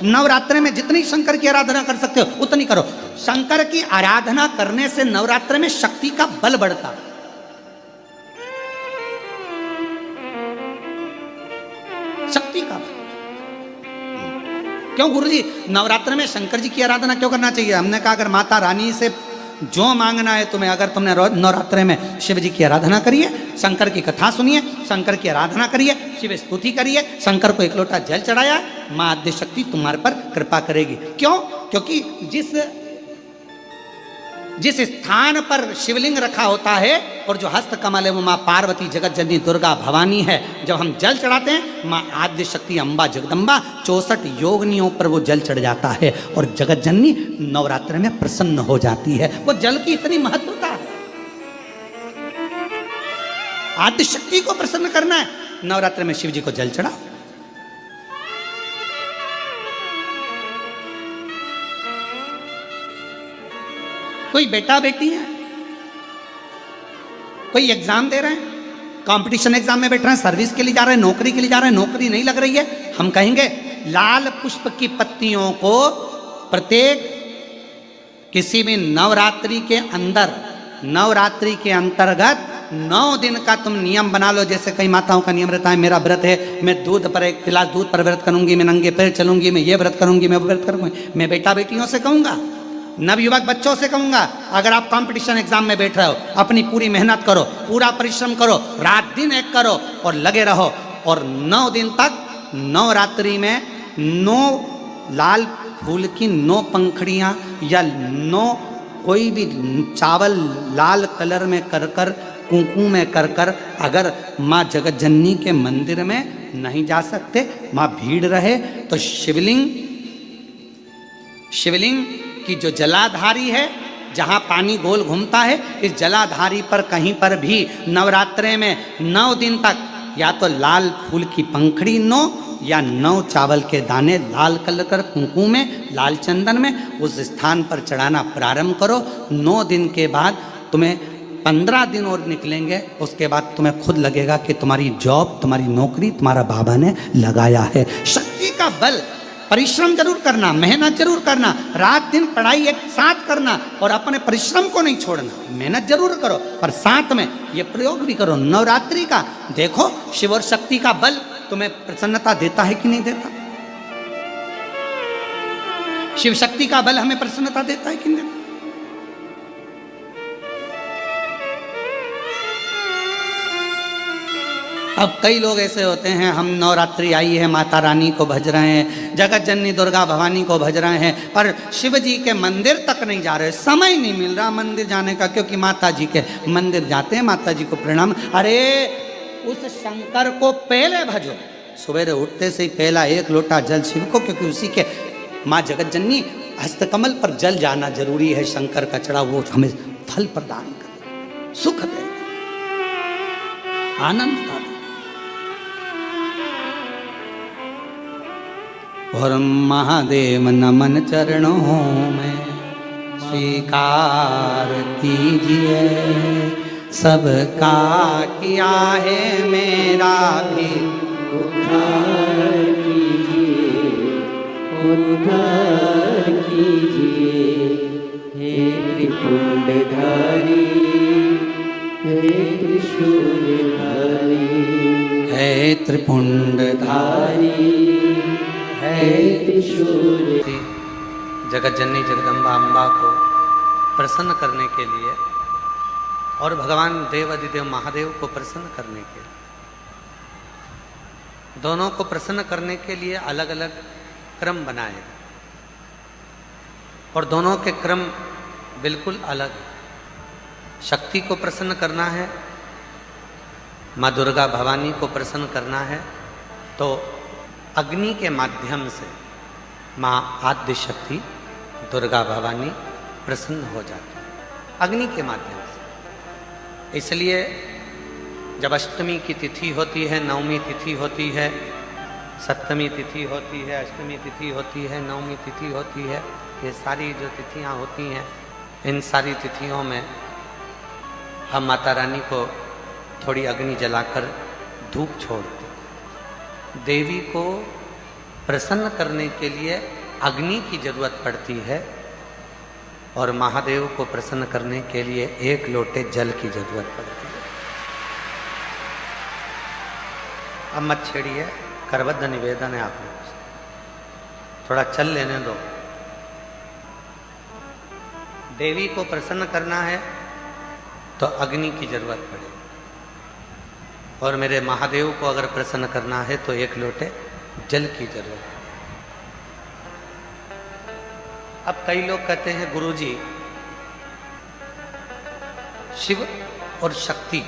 नवरात्रि में जितनी शंकर की आराधना कर सकते हो उतनी करो। शंकर की आराधना करने से नवरात्रि में शक्ति का बल बढ़ता। शक्ति का बल। क्यों गुरुजी नवरात्र में शंकर जी की आराधना क्यों करना चाहिए? हमने कहा अगर माता रानी से जो मांगना है तुम्हें, अगर तुमने नवरात्रि में शिव जी की आराधना करिए, शंकर की कथा सुनिए, शंकर की आराधना करिए, शिव स्तुति करिए, शंकर को एक लोटा जल चढ़ाया, मां आद्य शक्ति तुम्हारे पर कृपा करेगी। क्यों? क्योंकि जिस स्थान पर शिवलिंग रखा होता है और जो हस्त कमल है वो माँ पार्वती जगत जननी दुर्गा भवानी है। जब हम जल चढ़ाते हैं माँ आद्य शक्ति अम्बा जगदम्बा 64 योगिनियों पर वो जल चढ़ जाता है और जगत जननी नवरात्र में प्रसन्न हो जाती है। वो जल की इतनी महत्वता है। आद्य शक्ति को प्रसन्न करना है, नवरात्र में शिव जी को जल चढ़ाओ। कोई बेटा बेटी है, कोई एग्जाम दे रहे हैं, कंपटीशन एग्जाम में बैठ रहे हैं, सर्विस के लिए जा रहे हैं, नौकरी के लिए जा रहे हैं, नौकरी नहीं लग रही है, हम कहेंगे लाल पुष्प की पत्तियों को प्रत्येक किसी भी नवरात्रि के अंदर, नवरात्रि के अंतर्गत 9 दिन का तुम नियम बना लो। जैसे कई माताओं का नियम रहता है, मेरा व्रत है, मैं दूध पर 1 गिलास दूध पर व्रत करूंगी, मैं नंगे पैर चलूंगी, मैं ये व्रत करूंगी, मैं वो व्रत करूंगी। मैं बेटा बेटियों से कहूंगा, नवयुवक बच्चों से कहूंगा, अगर आप कंपटीशन एग्जाम में बैठ रहे हो, अपनी पूरी मेहनत करो, पूरा परिश्रम करो, रात दिन एक करो और लगे रहो। और 9 दिन तक नवरात्रि में 9 लाल फूल की 9 पंखड़ियाँ या 9 कोई भी चावल लाल कलर में कर कर, कुंकू में कर कर, अगर माँ जगत जननी के मंदिर में नहीं जा सकते, माँ भीड़ रहे तो शिवलिंग कि जो जलाधारी है, जहाँ पानी गोल घूमता है, इस जलाधारी पर कहीं पर भी नवरात्रे में 9 दिन तक या तो लाल फूल की पंखड़ी 9 या 9 चावल के दाने लाल कलर कर कुंकू में, लाल चंदन में उस स्थान पर चढ़ाना प्रारंभ करो। 9 दिन के बाद तुम्हें 15 दिन और निकलेंगे, उसके बाद तुम्हें खुद लगेगा कि तुम्हारी जॉब, तुम्हारी नौकरी तुम्हारा बाबा ने लगाया है। शक्ति का बल। परिश्रम जरूर करना, मेहनत जरूर करना, रात दिन पढ़ाई एक साथ करना और अपने परिश्रम को नहीं छोड़ना। मेहनत जरूर करो पर साथ में ये प्रयोग भी करो नवरात्रि का। देखो शिव और शक्ति का बल तुम्हें प्रसन्नता देता है कि नहीं देता? शिव शक्ति का बल हमें प्रसन्नता देता है कि नहीं देता? अब कई लोग ऐसे होते हैं, हम नवरात्रि आई है, माता रानी को भज रहे हैं, जगत जननी दुर्गा भवानी को भज रहे हैं, पर शिव जी के मंदिर तक नहीं जा रहे, समय नहीं मिल रहा मंदिर जाने का, क्योंकि माता जी के मंदिर जाते हैं, माता जी को प्रणाम। अरे उस शंकर को पहले भजो, सवेरे उठते से ही पहला 1 लोटा जल शिव को, क्योंकि उसी के माँ जगत जननी हस्तकमल पर जल जाना जरूरी है। शंकर का चढ़ा वो हमें फल प्रदान करे, सुख दे, आनंद का। और महादेव नमन चरणों में स्वीकार कीजिए, सबका किया है मेरा भी उद्धार कीजिए, उद्धार कीजिए। हे त्रिपुंडधारी, हे त्रिशूलधारी, हे त्रिपुंडधारी, जगत जननी जगदम्बा अम्बा को प्रसन्न करने के लिए और भगवान देव अधिदेव महादेव को प्रसन्न करने के लिए, दोनों को प्रसन्न करने के लिए अलग अलग क्रम बनाए और दोनों के क्रम बिल्कुल अलग है। शक्ति को प्रसन्न करना है, माँ दुर्गा भवानी को प्रसन्न करना है तो अग्नि के माध्यम से माँ आद्य शक्ति दुर्गा भवानी प्रसन्न हो जाती है, अग्नि के माध्यम से। इसलिए जब अष्टमी की तिथि होती है, नवमी तिथि होती है, सप्तमी तिथि होती है, अष्टमी तिथि होती है, नवमी तिथि होती है, ये सारी जो तिथियां होती हैं, इन सारी तिथियों में हम माता रानी को थोड़ी अग्नि जलाकर धूप छोड़ते, देवी को प्रसन्न करने के लिए अग्नि की जरूरत पड़ती है और महादेव को प्रसन्न करने के लिए एक लोटे जल की जरूरत पड़ती है। अब मत छेड़िए, करबद्ध निवेदन है आप लोगों से, थोड़ा चल लेने दो। देवी को प्रसन्न करना है तो अग्नि की जरूरत पड़ेगी, और मेरे महादेव को अगर प्रसन्न करना है तो एक लोटे जल की जरूरत है। अब कई लोग कहते हैं गुरुजी शिव और शक्ति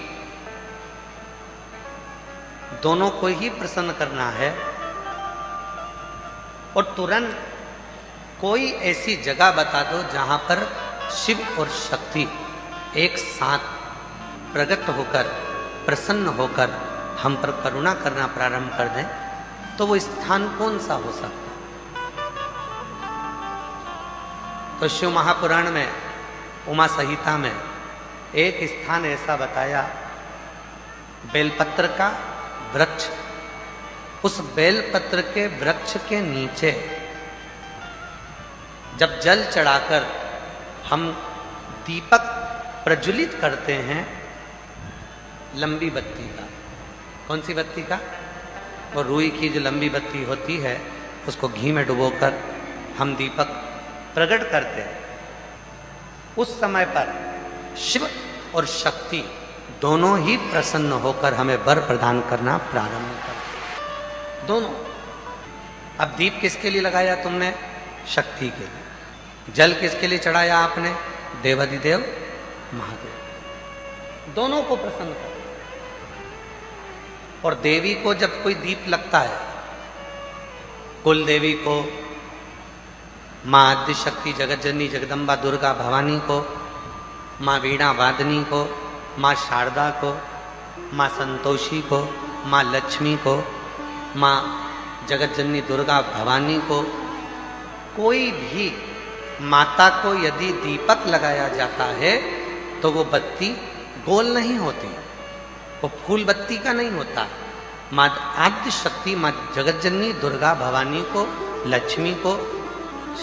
दोनों को ही प्रसन्न करना है, और तुरंत कोई ऐसी जगह बता दो जहां पर शिव और शक्ति एक साथ प्रकट होकर प्रसन्न होकर हम पर करुणा करना प्रारंभ कर दें, तो वो स्थान कौन सा हो सकता है? तो शिव महापुराण में उमा संहिता में एक स्थान ऐसा बताया, बेलपत्र का वृक्ष, उस बेलपत्र के वृक्ष के नीचे जब जल चढ़ाकर हम दीपक प्रज्वलित करते हैं, लंबी बत्ती का, कौन सी बत्ती का? वो रुई की जो लंबी बत्ती होती है, उसको घी में डुबोकर हम दीपक प्रकट करते हैं। उस समय पर शिव और शक्ति दोनों ही प्रसन्न होकर हमें वर प्रदान करना प्रारंभ करते, दोनों। अब दीप किसके लिए लगाया तुमने? शक्ति के लिए। जल किसके लिए चढ़ाया आपने? देवाधिदेव महादेव, दोनों को प्रसन्न कर। और देवी को जब कोई दीप लगता है, कुल देवी को, माँ आद्य शक्ति जगत जननी जगदम्बा दुर्गा भवानी को, माँ वीणा वादनी को, माँ शारदा को, माँ संतोषी को, माँ लक्ष्मी को, माँ जगत जननी दुर्गा भवानी को, कोई भी माता को यदि दीपक लगाया जाता है तो वो बत्ती गोल नहीं होती, वो फूल बत्ती का नहीं होता। माँ आद्य शक्ति, माँ जगत जननी दुर्गा भवानी को, लक्ष्मी को,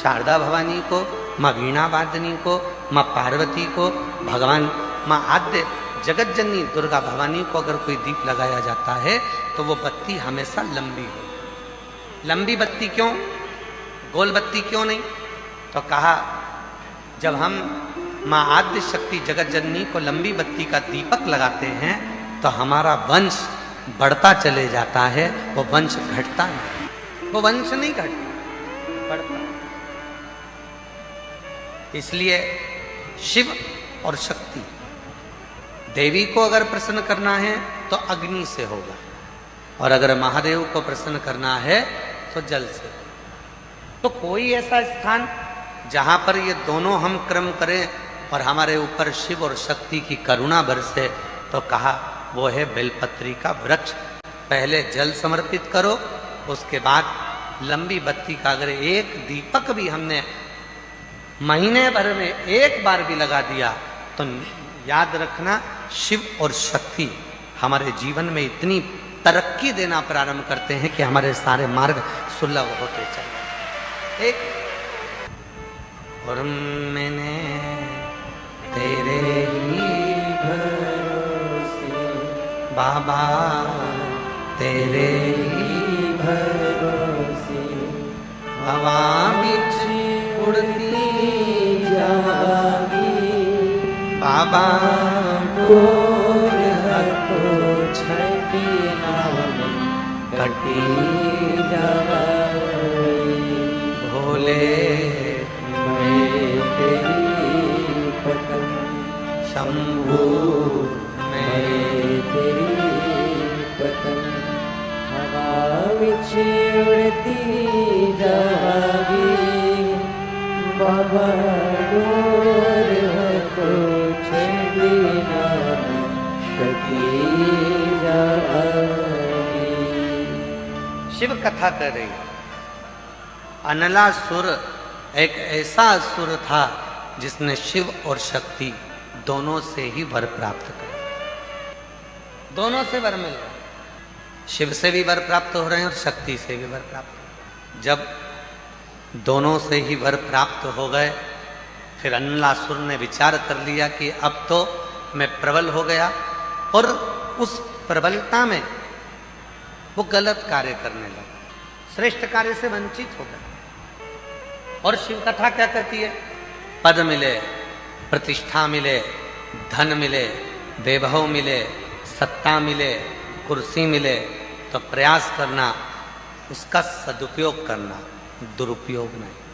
शारदा भवानी को, माँ वीणा वादनी को, माँ पार्वती को, भगवान माँ आद्य जगत जननी दुर्गा भवानी को अगर कोई दीप लगाया जाता है तो वो बत्ती हमेशा लंबी हो। लंबी बत्ती क्यों? गोल बत्ती क्यों नहीं? तो कहा जब हम माँ आद्य शक्ति जगत जननी को लंबी बत्ती का दीपक लगाते हैं तो हमारा वंश बढ़ता चले जाता है, वो वंश घटता नहीं, वो वंश नहीं घटता, बढ़ता। इसलिए शिव और शक्ति, देवी को अगर प्रसन्न करना है तो अग्नि से होगा, और अगर महादेव को प्रसन्न करना है तो जल से। तो कोई ऐसा स्थान जहां पर ये दोनों हम क्रम करें और हमारे ऊपर शिव और शक्ति की करुणा बरसे, तो कहा वो है बेलपत्री का वृक्ष। पहले जल समर्पित करो, उसके बाद लंबी बत्ती का अगर एक दीपक भी हमने महीने भर में एक बार भी लगा दिया तो याद रखना शिव और शक्ति हमारे जीवन में इतनी तरक्की देना प्रारंभ करते हैं कि हमारे सारे मार्ग सुलभ होते चले। एक और मैंने तेरे ही भरोसे बाबा, तेरे ही भरोसे हवा बिच उड़ती जागी बाबा, छठी नाम कटी जागी भोले शंभू मैं तेरी पतंग, हवा विच उड़ती जागी बाबा, डोर को छड़ी नाम कटी जागी। शिव कथा कर रही। अनलासुर एक ऐसा असुर था जिसने शिव और शक्ति दोनों से ही वर प्राप्त किया, दोनों से वर मिल रहे, शिव से भी वर प्राप्त हो रहे हैं और शक्ति से भी वर प्राप्त हो रहे हैं। जब दोनों से ही वर प्राप्त हो गए, फिर अनलासुर ने विचार कर लिया कि अब तो मैं प्रबल हो गया, और उस प्रबलता में वो गलत कार्य करने लगा, श्रेष्ठ कार्य से वंचित हो गया। और शिव कथा क्या कहती है? पद मिले, प्रतिष्ठा मिले, धन मिले, वैभव मिले, सत्ता मिले, कुर्सी मिले, तो प्रयास करना उसका सदुपयोग करना, दुरुपयोग नहीं।